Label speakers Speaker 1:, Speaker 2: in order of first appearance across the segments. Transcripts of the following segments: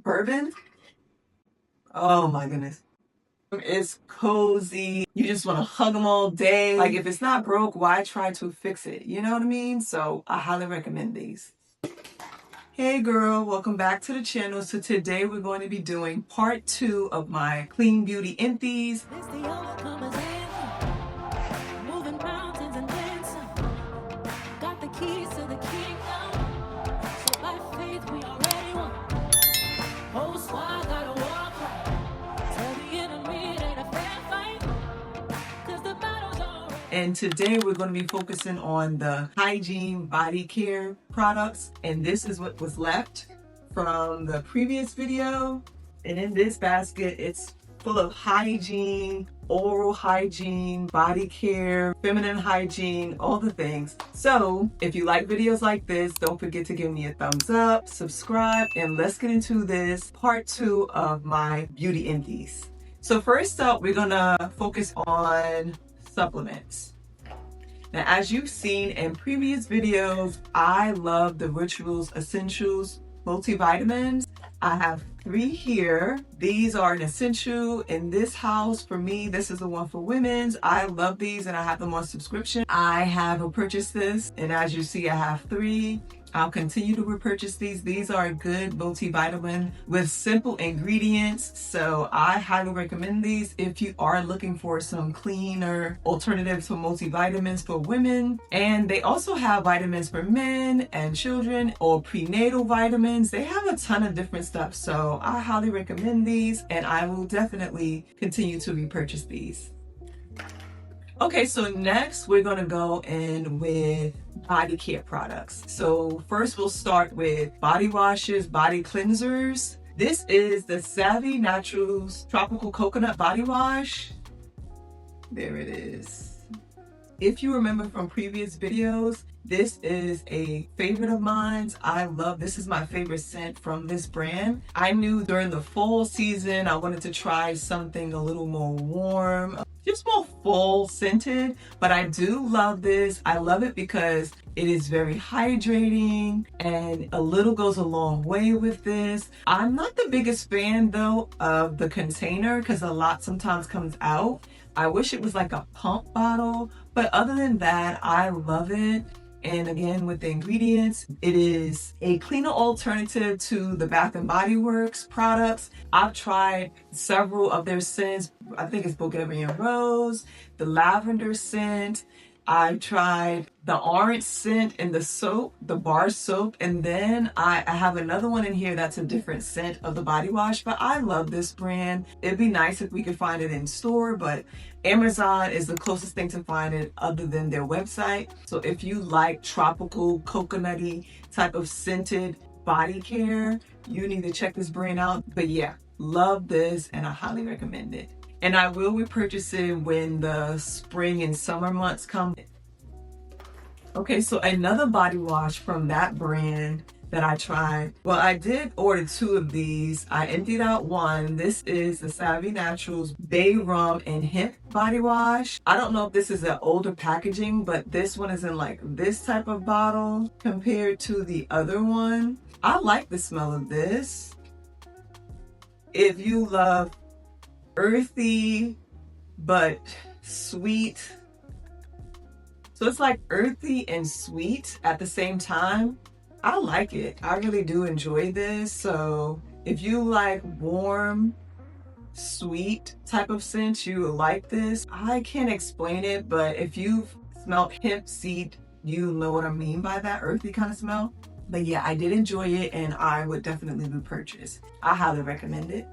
Speaker 1: Bourbon. Oh my goodness. It's cozy. You just want to hug them all day. Like, if it's not broke, why try to fix it? You know what I mean? So I highly recommend these. Hey girl, welcome back to the channel. So today we're going to be doing part 2 of my Clean Beauty Empties. And today we're going to be focusing on the Hygiene body care products. And this is what was left from the previous video. And in this basket, it's full of hygiene, oral hygiene, body care, feminine hygiene, all the things. So if you like videos like this, don't forget to give me a thumbs up, subscribe, and let's get into this part 2 of my beauty empties. So first up, we're gonna focus on supplements. Now, as you've seen in previous videos, I love the Rituals Essentials multivitamins. I have 3 here. These are an essential in this house. For me, this is the one for women's. I love these and I have them on subscription. I have purchased this, and as you see, I have 3. I'll continue to repurchase these. These are a good multivitamin with simple ingredients. So I highly recommend these if you are looking for some cleaner alternatives for multivitamins for women. And they also have vitamins for men and children, or prenatal vitamins. They have a ton of different stuff. So I highly recommend these, and I will definitely continue to repurchase these. Okay, so next we're gonna go in with body care products. So first we'll start with body washes, body cleansers. This is the Saavy Naturals Tropical Coconut Body Wash. There it is. If you remember from previous videos, this is a favorite of mine. I love, this is my favorite scent from this brand. I knew during the fall season, I wanted to try something a little more warm, just more full scented, but I do love this. I love it because it is very hydrating and a little goes a long way with this. I'm not the biggest fan though of the container because a lot sometimes comes out. I wish it was like a pump bottle, but other than that, I love it. And again, with the ingredients, it is a cleaner alternative to the Bath & Body Works products. I've tried several of their scents. I think it's Bulgarian Rose, the lavender scent. I've tried the orange scent in the soap, the bar soap, and then I have another one in here that's a different scent of the body wash, but I love this brand. It'd be nice if we could find it in store, but Amazon is the closest thing to find it other than their website. So if you like tropical, coconutty type of scented body care, you need to check this brand out. But yeah, love this and I highly recommend it. And I will repurchase it when the spring and summer months come. Okay, so another body wash from that brand that I tried. Well, I did order 2 of these. I emptied out one. This is the Saavy Naturals Bay Rum and Hemp body wash. I don't know if this is an older packaging, but this one is in like this type of bottle compared to the other one. I like the smell of this. If you love earthy but sweet, so it's like earthy and sweet at the same time. I like it. I really do enjoy this. So if you like warm, sweet type of scent, you will like this. I can't explain it, but if you've smelled hemp seed, you know what I mean by that earthy kind of smell. But yeah, I did enjoy it and I would definitely repurchase. I highly recommend it.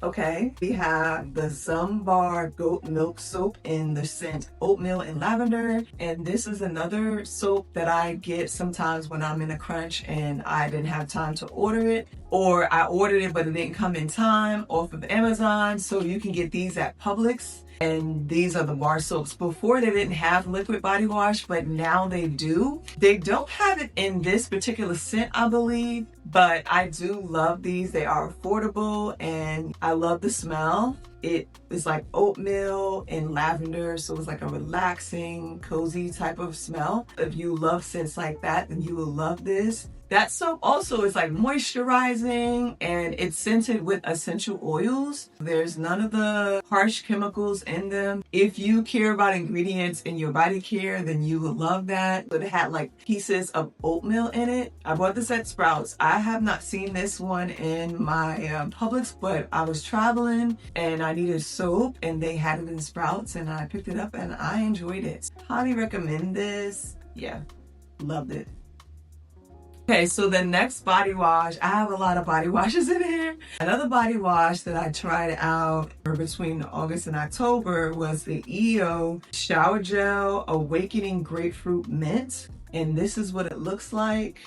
Speaker 1: Okay, we have the Zumbar Goat Milk Soap in the scent Oatmeal and Lavender. And this is another soap that I get sometimes when I'm in a crunch and I didn't have time to order it. Or I ordered it but it didn't come in time off of Amazon. So you can get these at Publix. And these are the bar soaps. Before they didn't have liquid body wash, but now they do. They don't have it in this particular scent, I believe, but I do love these. They are affordable and I love the smell. It is like oatmeal and lavender, so it's like a relaxing, cozy type of smell. If you love scents like that, then you will love this. That soap also is like moisturizing, and it's scented with essential oils. There's none of the harsh chemicals in them. If you care about ingredients in your body care, then you would love that. But it had like pieces of oatmeal in it. I bought this at Sprouts. I have not seen this one in my Publix, but I was traveling and I needed soap and they had it in Sprouts and I picked it up and I enjoyed it. Highly recommend this. Yeah, loved it. Okay, so the next body wash, I have a lot of body washes in here. Another body wash that I tried out between August and October was the EO Shower Gel Awakening Grapefruit Mint. And this is what it looks like.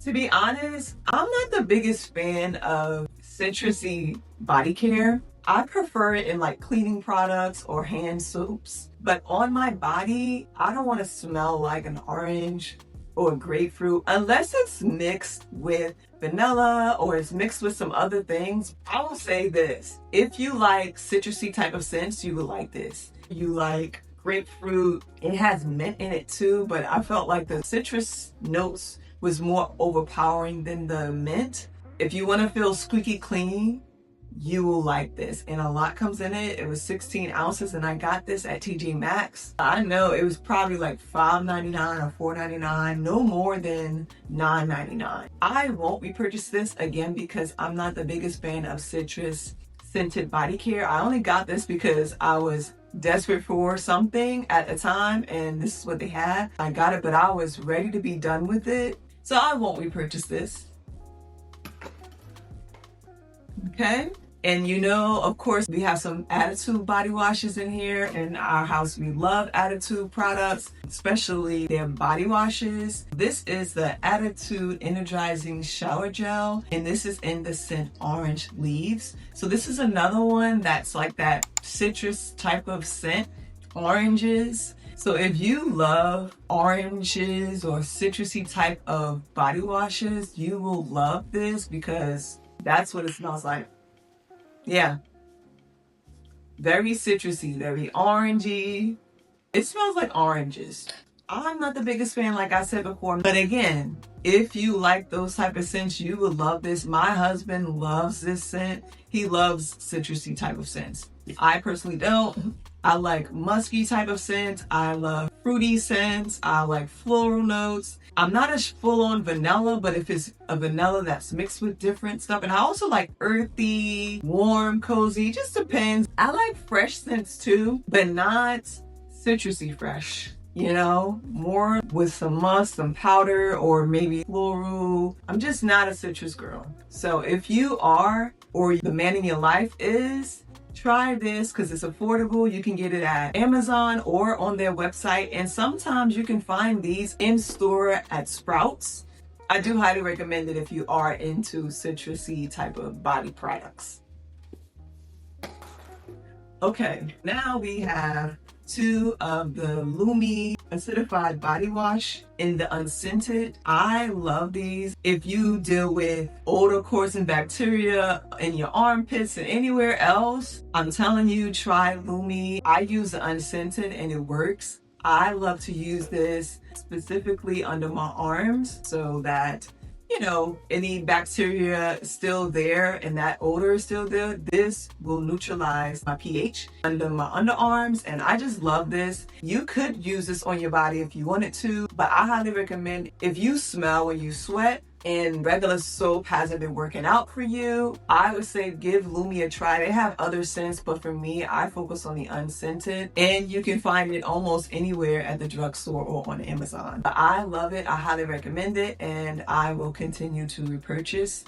Speaker 1: To be honest, I'm not the biggest fan of citrusy body care. I prefer it in like cleaning products or hand soaps. But on my body, I don't want to smell like an orange or grapefruit unless it's mixed with vanilla or it's mixed with some other things. I will say this: if you like citrusy type of scents, you would like this. You like grapefruit, it has mint in it too, but I felt like the citrus notes was more overpowering than the mint. If you want to feel squeaky clean, you will like this, and a lot comes in it. It was 16 ounces and I got this at TJ Maxx. I know it was probably like $5.99 or $4.99, no more than $9.99. I won't repurchase this again because I'm not the biggest fan of citrus scented body care. I only got this because I was desperate for something at the time and this is what they had. I got it, but I was ready to be done with it, so I won't repurchase this. Okay. And you know, of course, we have some Attitude body washes in here. In our house, we love Attitude products, especially their body washes. This is the Attitude Energizing Shower Gel, and this is in the scent Orange Leaves. So this is another one that's like that citrus type of scent, oranges. So if you love oranges or citrusy type of body washes, you will love this because that's what it smells like. Yeah. Very citrusy, very orangey. It smells like oranges. I'm not the biggest fan, like I said before, but again, if you like those type of scents, you will love this. My husband loves this scent. He loves citrusy type of scents. I personally don't. I like musky type of scents. I love fruity scents. I like floral notes. I'm not as full on vanilla, but if it's a vanilla that's mixed with different stuff. And I also like earthy, warm, cozy, just depends. I like fresh scents too, but not citrusy fresh. You know, more with some musk, some powder, or maybe floral. I'm just not a citrus girl. So if you are, or the man in your life is, try this because it's affordable. You can get it at Amazon or on their website. And sometimes you can find these in store at Sprouts. I do highly recommend it if you are into citrusy type of body products. Okay, now we have two of the Lume Acidified body wash in the unscented. I love these. If you deal with odor causing bacteria in your armpits and anywhere else, I'm telling you, try Lume. I use the unscented and it works. I love to use this specifically under my arms so that, you know, any bacteria is still there and that odor is still there. This will neutralize my pH under my underarms, and I just love this. You could use this on your body if you wanted to, but I highly recommend if you smell when you sweat and regular soap hasn't been working out for you, I would say give Lume a try. They have other scents, but for me, I focus on the unscented, and you can find it almost anywhere at the drugstore or on Amazon. But I love it. I highly recommend it, and I will continue to repurchase.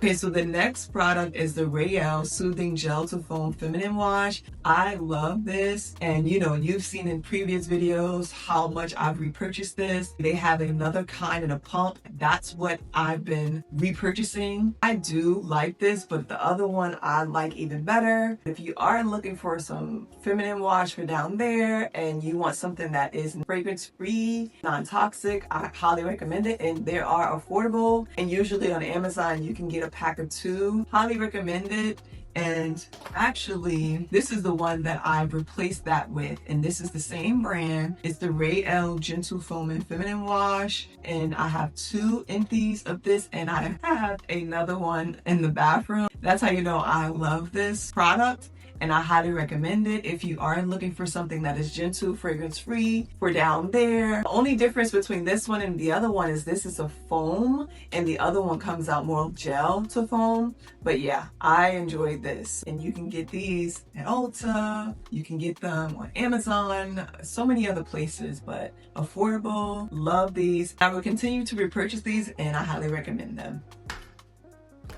Speaker 1: Okay, so the next product is the Rael Soothing Gel to Foam Feminine Wash. I love this, and you know, you've seen in previous videos how much I've repurchased this. They have another kind in a pump. That's what I've been repurchasing. I do like this, but the other one I like even better. If you are looking for some feminine wash for down there and you want something that is fragrance-free, non-toxic, I highly recommend it, and they are affordable, and usually on Amazon you can get a pack of 2. Highly recommend it. And actually, this is the one that I've replaced that with. And this is the same brand. It's the Rael Gentle Foam and Feminine Wash. And I have 2 empties of this. And I have another one in the bathroom. That's how you know I love this product. And I highly recommend it if you are looking for something that is gentle, fragrance-free for down there. The only difference between this one and the other one is this is a foam and the other one comes out more gel to foam. But yeah, I enjoyed this. And you can get these at Ulta. You can get them on Amazon, so many other places, but affordable. Love these. I will continue to repurchase these and I highly recommend them.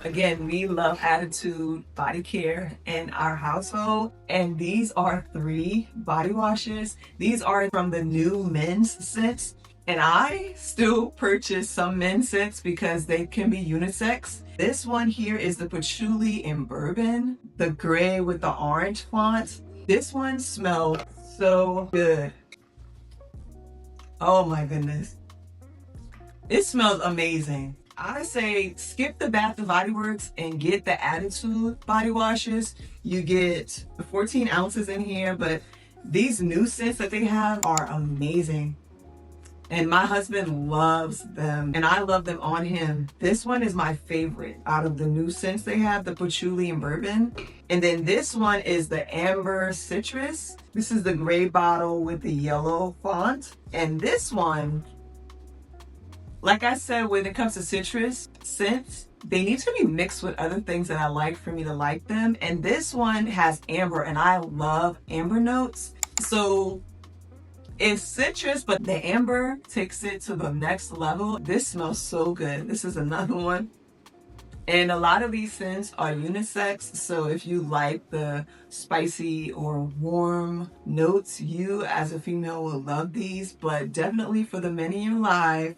Speaker 1: Again, we love Attitude body care in our household. And these are 3 body washes. These are from the new men's scents. And I still purchase some men's scents because they can be unisex. This one here is the Patchouli in Bourbon, the gray with the orange font. This one smells so good. Oh my goodness. It smells amazing. I say skip the Bath and Body Works and get the Attitude body washes. You get 14 ounces in here, but these new scents that they have are amazing. And my husband loves them and I love them on him. This one is my favorite out of the new scents they have, the Patchouli and Bourbon. And then this one is the Amber Citrus. This is the gray bottle with the yellow font. And this one, like I said, when it comes to citrus scents, they need to be mixed with other things that I like for me to like them. And this one has amber and I love amber notes. So it's citrus, but the amber takes it to the next level. This smells so good. This is another one. And a lot of these scents are unisex. So if you like the spicy or warm notes, you as a female will love these. But definitely for the men in your life,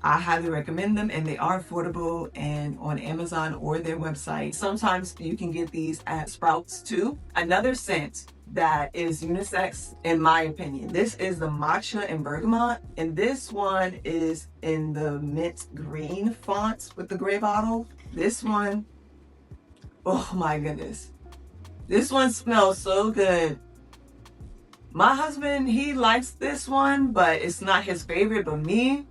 Speaker 1: I highly recommend them and they are affordable and on Amazon or their website. Sometimes you can get these at Sprouts too. Another scent that is unisex in my opinion. This is the Matcha and Bergamot and this one is in the mint green font with the gray bottle. This one, oh my goodness. This one smells so good. My husband, he likes this one, but it's not his favorite, but me,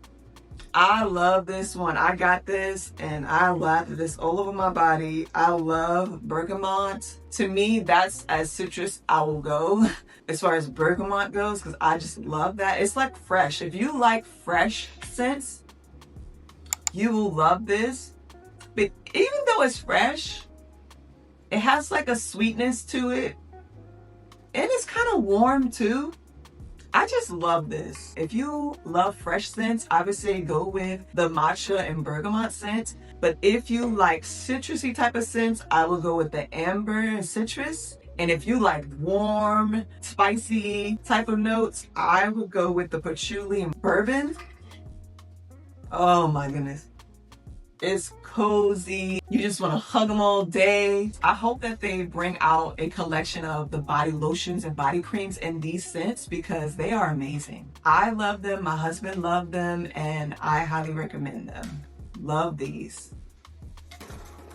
Speaker 1: I love this one. I got this and I love this all over my body. I love bergamot. To me, that's as citrus I will go as far as bergamot goes because I just love that. It's like fresh. If you like fresh scents, you will love this. But even though it's fresh, it has like a sweetness to it. And it's kind of warm too. I just love this. If you love fresh scents, I would say go with the matcha and bergamot scent. But if you like citrusy type of scents, I will go with the amber and citrus. And if you like warm, spicy type of notes, I would go with the patchouli and bourbon. Oh my goodness. It's cozy. You just want to hug them all day. I hope that they bring out a collection of the body lotions and body creams in these scents because they are amazing. I love them. My husband loved them and I highly recommend them. Love these.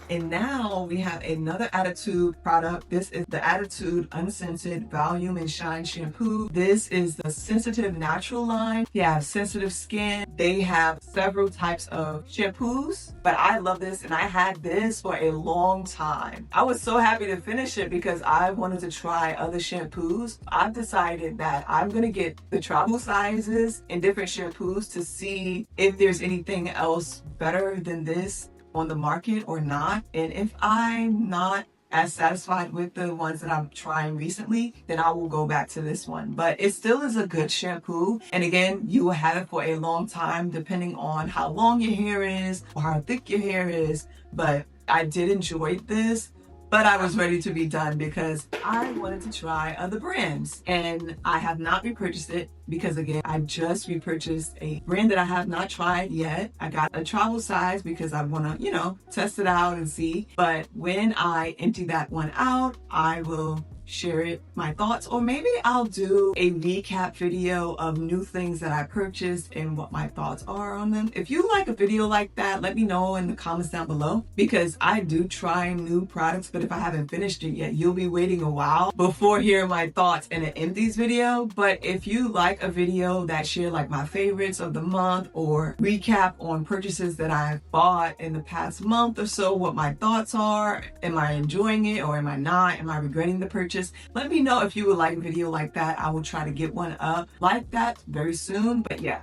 Speaker 1: And now we have another Attitude product. This is the Attitude Unscented Volume and Shine Shampoo. This is the sensitive natural line. If you have sensitive skin, they have several types of shampoos, but I love this and I had this for a long time. I was so happy to finish it because I wanted to try other shampoos. I've decided that I'm gonna get the travel sizes and different shampoos to see if there's anything else better than this on the market or not. And if I'm not as satisfied with the ones that I'm trying recently, then I will go back to this one. But it still is a good shampoo. And again, you will have it for a long time depending on how long your hair is or how thick your hair is. But I did enjoy this. But I was ready to be done because I wanted to try other brands. And I have not repurchased it because again, I just repurchased a brand that I have not tried yet. I got a travel size because I want to, test it out and see. But when I empty that one out, I will share my thoughts, or maybe I'll do a recap video of new things that I purchased and what my thoughts are on them. If you like a video like that, let me know in the comments down below, because I do try new products, but if I haven't finished it yet, you'll be waiting a while before hearing my thoughts in an Empties video. But if you like a video that share like my favorites of the month or recap on purchases that I've bought in the past month or so, what my thoughts are, am I enjoying it or am I not, am I regretting the purchase, let me know if you would like a video like that. I will try to get one up like that very soon. But yeah,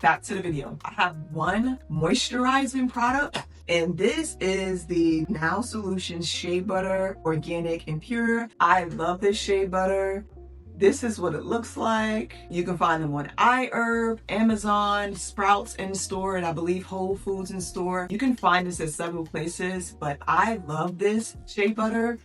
Speaker 1: back to the video. I have one moisturizing product, and this is the Now Solutions Shea Butter, organic and pure. I love this shea butter. This is what it looks like. You can find them on iHerb, Amazon, Sprouts in store, and I believe Whole Foods in store. You can find this at several places, but I love this shea butter.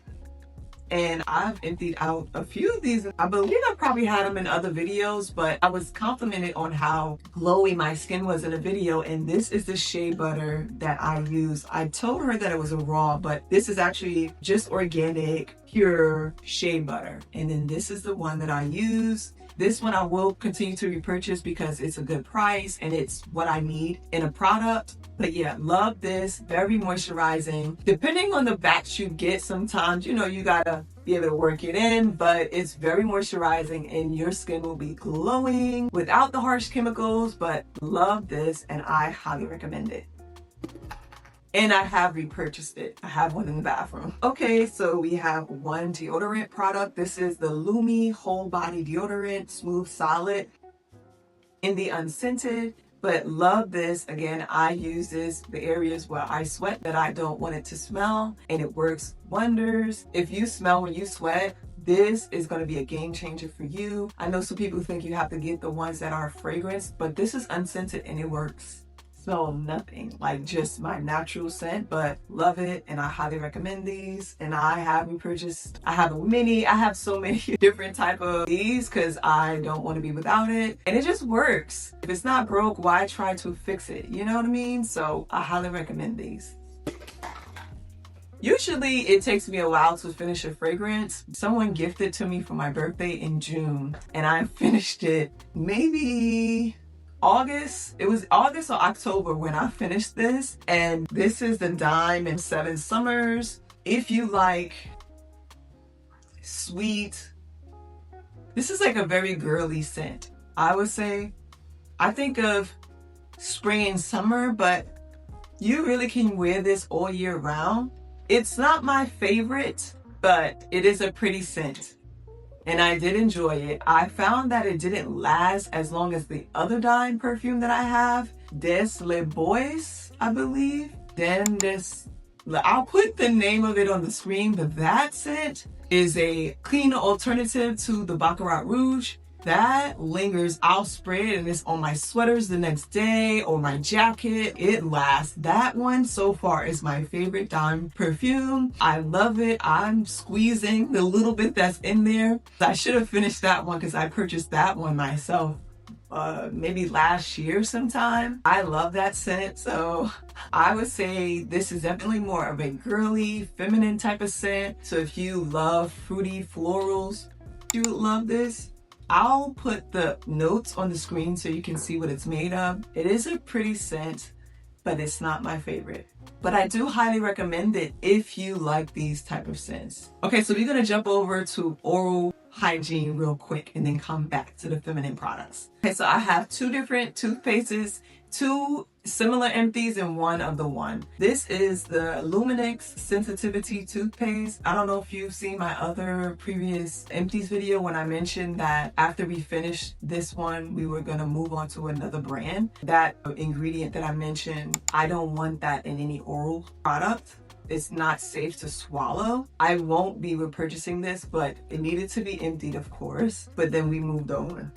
Speaker 1: And I've emptied out a few of these. I believe I probably had them in other videos, but I was complimented on how glowy my skin was in a video, and this is the shea butter that I use. I told her that it was a raw, but this is actually just organic, pure shea butter. And then this is the one that I use. This one I will continue to repurchase because it's a good price and it's what I need in a product. But yeah, love this, very moisturizing. Depending on the batch you get, sometimes, you know, you gotta be able to work it in, but it's very moisturizing and your skin will be glowing without the harsh chemicals. But love this and I highly recommend it. And I have repurchased it. I have one in the bathroom. Okay, so we have one deodorant product. This is the Lume Whole Body Deodorant, Smooth Solid in the Unscented. But love this. Again, I use this the areas where I sweat that I don't want it to smell, and it works wonders. If you smell when you sweat, this is going to be a game changer for you. I know some people think you have to get the ones that are fragrance, but this is unscented and it works. Smell nothing, like just my natural scent, but love it and I highly recommend these. And I have repurchased, I have so many different type of these because I don't want to be without it, and it just works. If it's not broke, why try to fix it? You know what I mean? So I highly recommend these. Usually it takes me a while to finish a fragrance. Someone gifted to me for my birthday in June and I finished it maybe August. It was August or October when I finished this. And this is the Dime and 7 Summers. If you like sweet, this is like a very girly scent. I would say, I think of spring and summer, but you really can wear this all year round. It's not my favorite, but it is a pretty scent. And I did enjoy it. I found that it didn't last as long as the other Dime perfume that I have, Des Les Bois, I believe. I'll put the name of it on the screen, but that scent is a cleaner alternative to the Baccarat Rouge. That lingers. I'll spray it and it's on my sweaters the next day or my jacket. It lasts. That one so far is my favorite Dime perfume. I love it. I'm squeezing the little bit that's in there. I should have finished that one because I purchased that one myself maybe last year sometime. I love that scent. So I would say this is definitely more of a girly, feminine type of scent. So if you love fruity florals, you would love this. I'll put the notes on the screen so you can see what it's made of. It is a pretty scent, but it's not my favorite. But I do highly recommend it if you like these type of scents. Okay, so we're gonna jump over to oral hygiene real quick and then come back to the feminine products. Okay, so I have 2 different toothpastes, 2 similar empties and one of the one. This is the Luminex Sensitivity Toothpaste. I don't know if you've seen my other previous empties video when I mentioned that after we finished this one, we were gonna move on to another brand. That ingredient that I mentioned, I don't want that in any oral product. It's not safe to swallow. I won't be repurchasing this, but it needed to be emptied, of course, but then we moved on.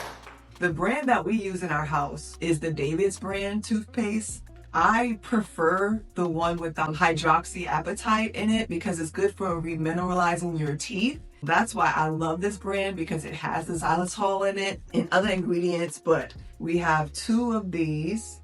Speaker 1: The brand that we use in our house is the David's brand toothpaste. I prefer the one with hydroxyapatite in it because it's good for remineralizing your teeth. That's why I love this brand, because it has the xylitol in it and other ingredients, but we have 2 of these.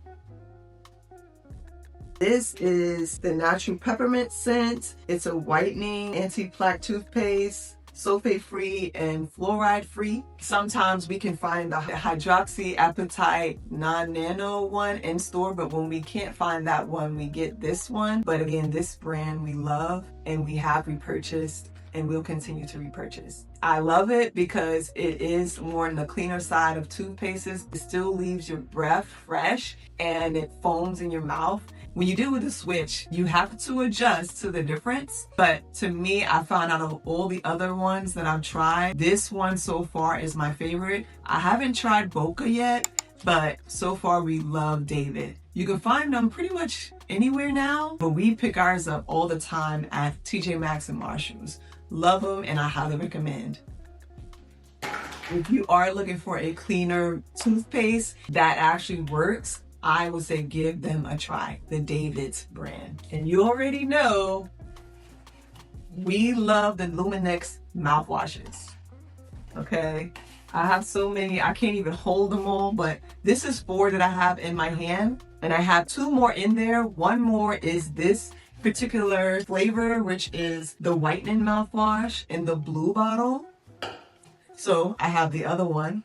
Speaker 1: This is the Natural Peppermint scent. It's a whitening anti-plaque toothpaste. sulfate-free and fluoride-free. Sometimes we can find the hydroxyapatite non-nano one in store, but when we can't find that one, we get this one. But again, this brand we love and we have repurchased and we'll continue to repurchase. I love it because it is more on the cleaner side of toothpastes. It still leaves your breath fresh and it foams in your mouth. When you do with the switch, you have to adjust to the difference. But to me, I found out of all the other ones that I've tried, this one so far is my favorite. I haven't tried Boca yet, but so far we love David. You can find them pretty much anywhere now, but we pick ours up all the time at TJ Maxx and Marshalls. Love them and I highly recommend. If you are looking for a cleaner toothpaste that actually works, I would say give them a try, the David's brand. And you already know we love the Luminex mouthwashes. Okay, I have so many, I can't even hold them all, but this is 4 that I have in my hand, and I have 2 more in there. One more is this particular flavor, which is the whitening mouthwash in the blue bottle. So I have the other one.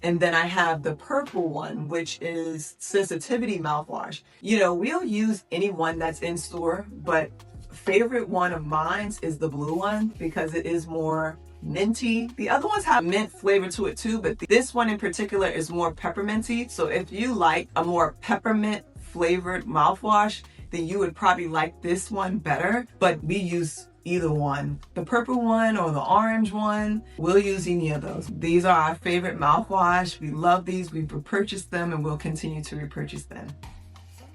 Speaker 1: And then I have the purple one, which is sensitivity mouthwash. You know, we'll use any one that's in store, but favorite one of mine is the blue one because it is more minty. The other ones have mint flavor to it too, but this one in particular is more pepperminty. So if you like a more peppermint flavored mouthwash, then you would probably like this one better. But we use either one, the purple one or the orange one. We'll use any of those. These are our favorite mouthwash. We love these. We've repurchased them and we'll continue to repurchase them.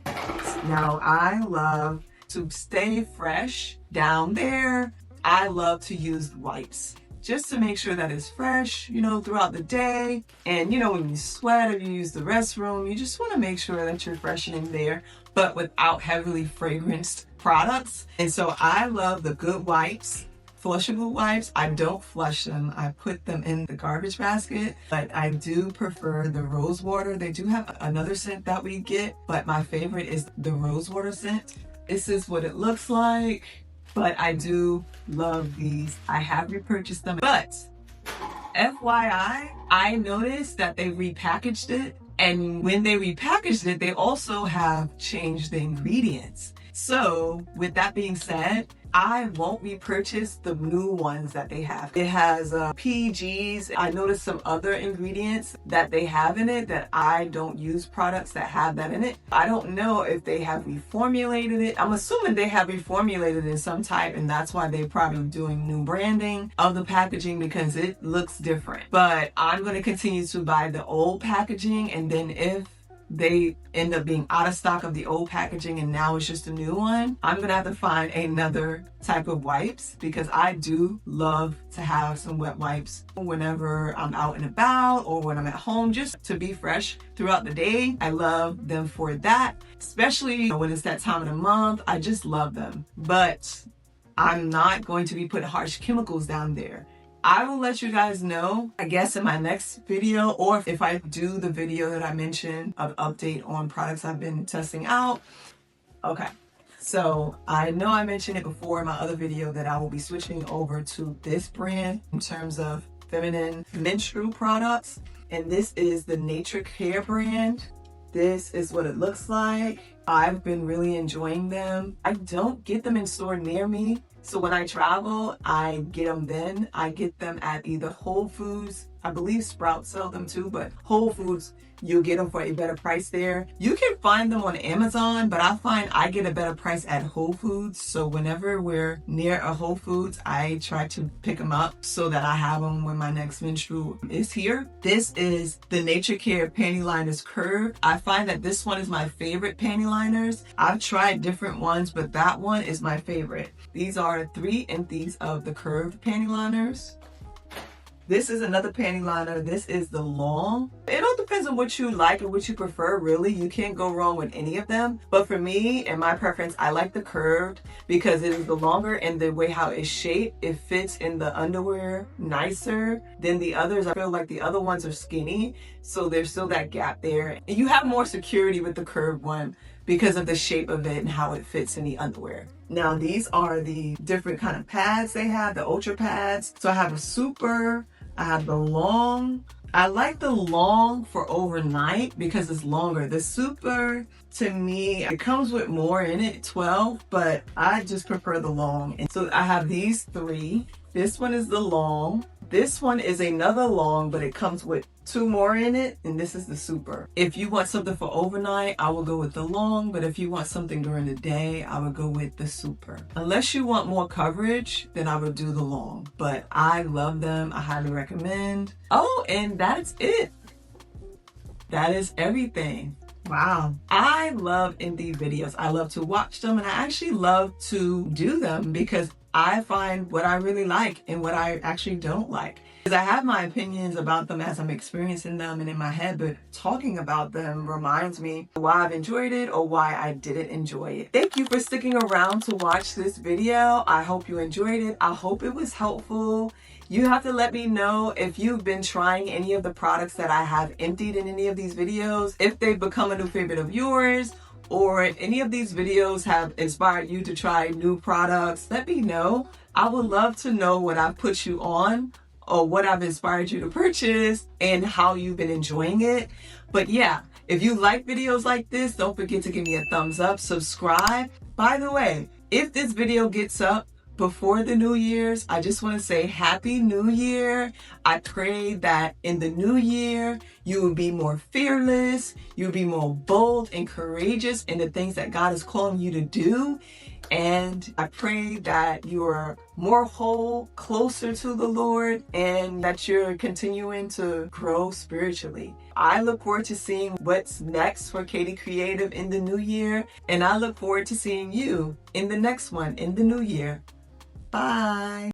Speaker 1: Now, I love to stay fresh down there. I love to use wipes just to make sure that it's fresh, you know, throughout the day. And you know, when you sweat or you use the restroom, you just want to make sure that you're freshening there, but without heavily fragranced products. And so I love the good wipes, flushable wipes. I don't flush them. I put them in the garbage basket, but I do prefer the rose water. They do have another scent that we get, but my favorite is the rose water scent. This is what it looks like, but I do love these. I have repurchased them, but FYI, I noticed that they repackaged it. And when they repackaged it, they also have changed the ingredients. So with that being said, I won't repurchase the new ones that they have. It has PGs. I noticed some other ingredients that they have in it that I don't use products that have that in it. I don't know if they have reformulated it. I'm assuming they have reformulated it in some type, and that's why they're probably doing new branding of the packaging because it looks different. But I'm going to continue to buy the old packaging, and then if they end up being out of stock of the old packaging and now it's just a new one, I'm gonna have to find another type of wipes because I do love to have some wet wipes whenever I'm out and about or when I'm at home, just to be fresh throughout the day. I love them for that, especially when it's that time of the month. I just love them, but I'm not going to be putting harsh chemicals down there. I will let you guys know, I guess, in my next video, or if I do the video that I mentioned of update on products I've been testing out. Okay, so I know I mentioned it before in my other video that I will be switching over to this brand in terms of feminine menstrual products. And this is the Nature Care brand. This is what it looks like. I've been really enjoying them. I don't get them in store near me. So when I travel, I get them then. I get them at either Whole Foods. I believe Sprouts sell them too, but Whole Foods, you'll get them for a better price there. You can find them on Amazon, but I find I get a better price at Whole Foods. So whenever we're near a Whole Foods, I try to pick them up so that I have them when my next menstrual is here. This is the Nature Care Panty Liners Curve. I find that this one is my favorite panty liners. I've tried different ones, but that one is my favorite. These are 3 empties of the curved panty liners. This is another panty liner. This is the long. It all depends on what you like and what you prefer, really. You can't go wrong with any of them. But for me and my preference, I like the curved because it is the longer, and the way how it's shaped, it fits in the underwear nicer than the others. I feel like the other ones are skinny, so there's still that gap there. And you have more security with the curved one because of the shape of it and how it fits in the underwear. Now these are the different kind of pads they have, the ultra pads. So I have a super, I have the long. I like the long for overnight because it's longer. The super, to me, it comes with more in it, 12, but I just prefer the long. And so I have these three. This one is the long. This one is another long, but it comes with 2 more in it, and this is the super. If you want something for overnight, I will go with the long, but if you want something during the day, I would go with the super. Unless you want more coverage, then I would do the long, but I love them. I highly recommend. Oh, and that's it. That is everything. Wow. I love indie videos. I love to watch them, and I actually love to do them because I find what I really like and what I actually don't like. Because I have my opinions about them as I'm experiencing them and in my head, but talking about them reminds me why I've enjoyed it or why I didn't enjoy it. Thank you for sticking around to watch this video. I hope you enjoyed it. I hope it was helpful. You have to let me know if you've been trying any of the products that I have emptied in any of these videos, if they've become a new favorite of yours, or if any of these videos have inspired you to try new products. Let me know. I would love to know what I've put you on or what I've inspired you to purchase and how you've been enjoying it. But yeah, if you like videos like this, don't forget to give me a thumbs up, subscribe. By the way, if this video gets up before the New Year's, I just want to say Happy New Year. I pray that in the new year, you will be more fearless, you'll be more bold and courageous in the things that God is calling you to do. And I pray that you're more whole, closer to the Lord, and that you're continuing to grow spiritually. I look forward to seeing what's next for Katie Creative in the new year, and I look forward to seeing you in the next one in the new year. Bye.